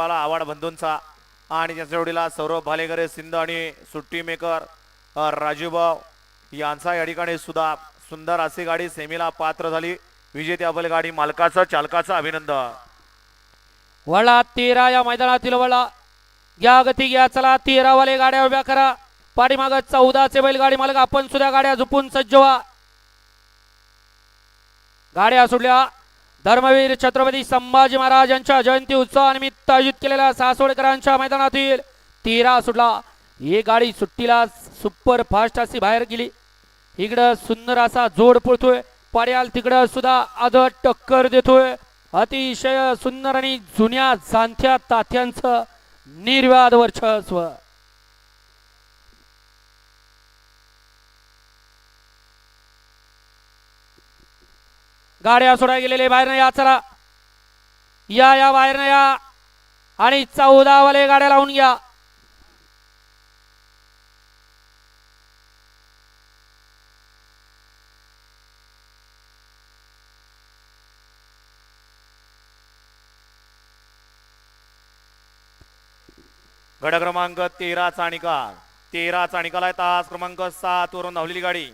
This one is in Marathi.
पाला आवाड बंधूंचा आणि त्याच्या जोडीला सौरभ भालेकरे सिंध आणि सुट्टी मेकर राजूभाऊ यांचा या ठिकाणी सुद्धा सुंदर अशी गाडी सेमीला पात्र झाली. विजेत्या बैलगाडी मालकाचं चालकाचं अभिनंदन. वळा 13 या मैदानातील वळा घ्या गती घ्या चला 13 वाले गाड्या उभ्या करा. पाठीमाग 14 चे बैलगाडी मालक आपण सुद्धा गाड्या झुपून सज्ज व्हा. गाड्या सुटल्या. धर्मवीर छत्रपती संभाजी महाराज यांच्या जयंती उत्सवानिमित्त आयोजित केलेल्या सासवडकरांच्या मैदानातील 13 सुटला. ही गाडी सुट्टीला सुपर फास्ट अशी बाहेर गेली. इकडं सुंदर असा जोड पळतोय. पाड्याल तिकडं सुद्धा आदत टक्कर देतोय. अतिशय सुंदर आणि जुन्या जाणत्या तात्यांचं निर्वाद वर्चस्व. गाड्या सोडा गेलेले बाहेर नाही या चला या बाहेर नाही या आणि 14 वाले गाड्या लावून घ्या. गड क्रमांक 13 चा निकाल 13 चा निकाल आहे. तास क्रमांक 7 वरून धावलेली गाडी